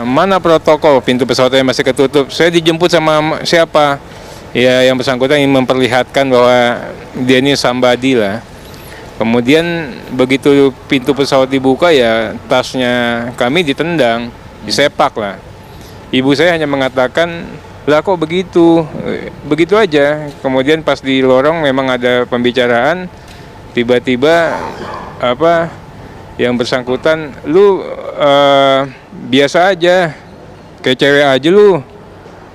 mana protokol, pintu pesawatnya masih ketutup. Saya dijemput sama siapa? Ya, yang bersangkutan ingin memperlihatkan bahwa dia ini somebody lah. Kemudian begitu pintu pesawat dibuka, ya tasnya kami ditendang, disepak lah. Ibu saya hanya mengatakan, lah kok begitu, begitu aja. Kemudian pas di lorong memang ada pembicaraan, tiba-tiba yang bersangkutan, lu biasa aja, kayak cewek aja lu.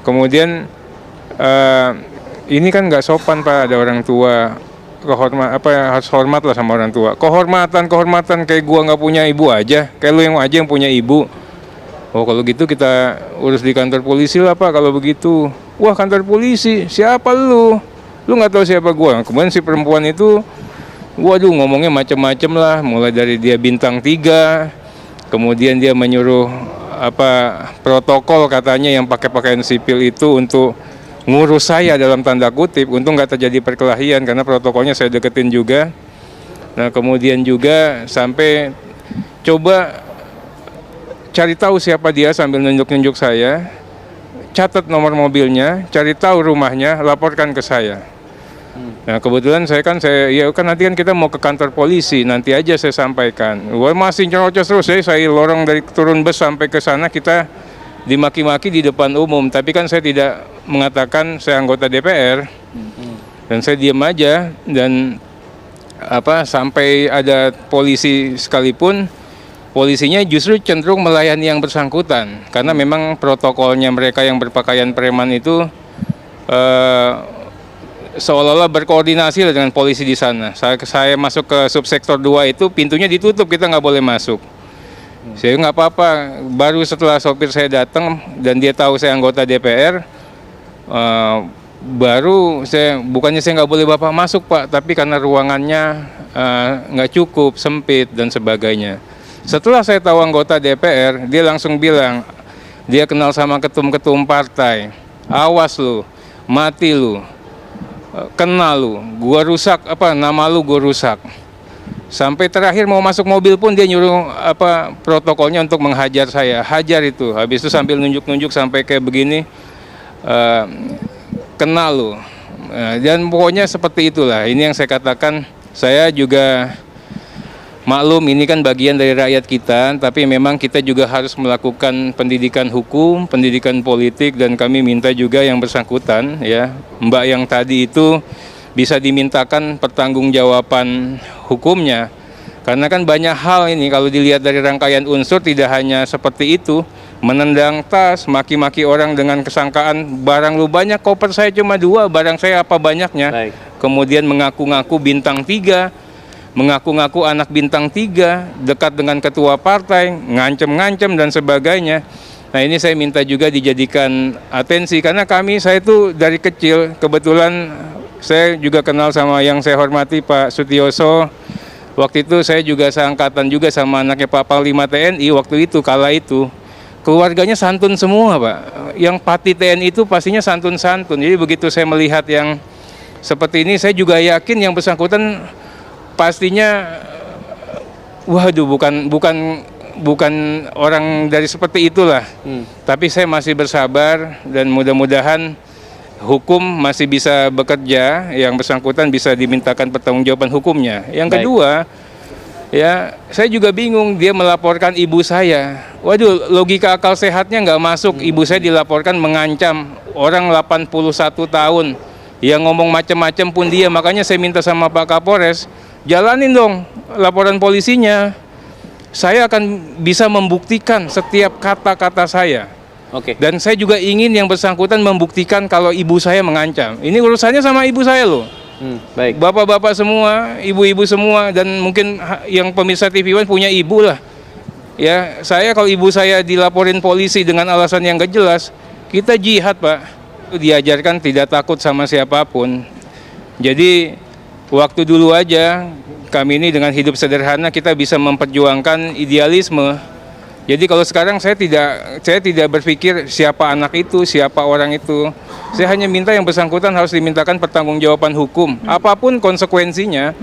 Kemudian ini kan nggak sopan Pak, ada orang tua, harus hormat lah sama orang tua. Kehormatan kayak gua nggak punya ibu aja, kayak lu yang aja yang punya ibu. Oh kalau gitu kita urus di kantor polisi lah Pak kalau begitu. Wah kantor polisi, siapa lu? Lu nggak tahu siapa gua. Kemudian si perempuan itu, waduh ngomongnya macam-macam lah. Mulai dari dia bintang 3, kemudian dia menyuruh protokol katanya yang pakai pakaian sipil itu untuk ngurus saya dalam tanda kutip. Untung nggak terjadi perkelahian karena protokolnya saya deketin juga. Nah kemudian juga sampai coba cari tahu siapa dia sambil nunjuk-nunjuk saya, catat nomor mobilnya, cari tahu rumahnya, laporkan ke saya. Nah kebetulan saya nanti kan kita mau ke kantor polisi, nanti aja saya sampaikan. Wah masih nyerocos terus, saya lorong dari turun bus sampai ke sana kita dimaki-maki di depan umum. Tapi kan saya tidak mengatakan saya anggota DPR, dan saya diam aja. Dan sampai ada polisi sekalipun, polisinya justru cenderung melayani yang bersangkutan karena memang protokolnya mereka yang berpakaian preman itu seolah-olah berkoordinasi dengan polisi di sana. Saya masuk ke subsektor 2 itu pintunya ditutup, kita nggak boleh masuk. Saya nggak apa-apa. Baru setelah sopir saya datang dan dia tahu saya anggota DPR, baru bukannya saya nggak boleh Bapak masuk Pak, tapi karena ruangannya nggak cukup, sempit dan sebagainya. Setelah saya tahu anggota DPR, dia langsung bilang, dia kenal sama ketum-ketum partai. Awas lu, mati lu, kenal lu, gua rusak, nama lu gua rusak. Sampai terakhir mau masuk mobil pun dia nyuruh protokolnya untuk menghajar saya. Hajar itu, habis itu sambil nunjuk-nunjuk sampai kayak begini, kenal lu. Dan pokoknya seperti itulah, ini yang saya katakan, saya juga maklum ini kan bagian dari rakyat kita, tapi memang kita juga harus melakukan pendidikan hukum, pendidikan politik, dan kami minta juga yang bersangkutan, ya, Mbak yang tadi itu bisa dimintakan pertanggungjawaban hukumnya. Karena kan banyak hal ini kalau dilihat dari rangkaian unsur tidak hanya seperti itu, menendang tas, maki-maki orang dengan kesangkaan barang lu banyak, koper saya cuma 2, barang saya apa banyaknya. Baik. Kemudian mengaku-ngaku bintang 3, mengaku-ngaku anak bintang 3, dekat dengan ketua partai, ngancem-ngancem dan sebagainya. Nah ini saya minta juga dijadikan atensi, karena saya itu dari kecil, kebetulan saya juga kenal sama yang saya hormati Pak Sutioso. Waktu itu saya juga seangkatan juga sama anaknya Pak Panglima TNI waktu itu, kala itu. Keluarganya santun semua Pak, yang Pati TNI itu pastinya santun-santun. Jadi begitu saya melihat yang seperti ini, saya juga yakin yang bersangkutan pastinya, waduh bukan orang dari seperti itulah. Tapi saya masih bersabar dan mudah-mudahan hukum masih bisa bekerja, yang bersangkutan bisa dimintakan pertanggungjawaban hukumnya. Yang kedua, ya saya juga bingung, dia melaporkan ibu saya. Waduh, logika akal sehatnya nggak masuk. Ibu saya dilaporkan mengancam orang 81 tahun, yang ngomong macam-macam pun dia. Makanya saya minta sama Pak Kapolres, jalanin dong laporan polisinya. Saya akan bisa membuktikan setiap kata-kata saya. Oke. Dan saya juga ingin yang bersangkutan membuktikan kalau ibu saya mengancam. Ini urusannya sama ibu saya loh. Baik. Bapak-bapak semua, ibu-ibu semua, dan mungkin yang pemirsa TV One punya ibu lah. Ya, saya kalau ibu saya dilaporin polisi dengan alasan yang gak jelas, kita jihad Pak. Diajarkan tidak takut sama siapapun. Jadi waktu dulu aja kami ini dengan hidup sederhana kita bisa memperjuangkan idealisme. Jadi kalau sekarang saya tidak berpikir siapa anak itu, siapa orang itu. Saya hanya minta yang bersangkutan harus dimintakan pertanggungjawaban hukum. Apapun konsekuensinya,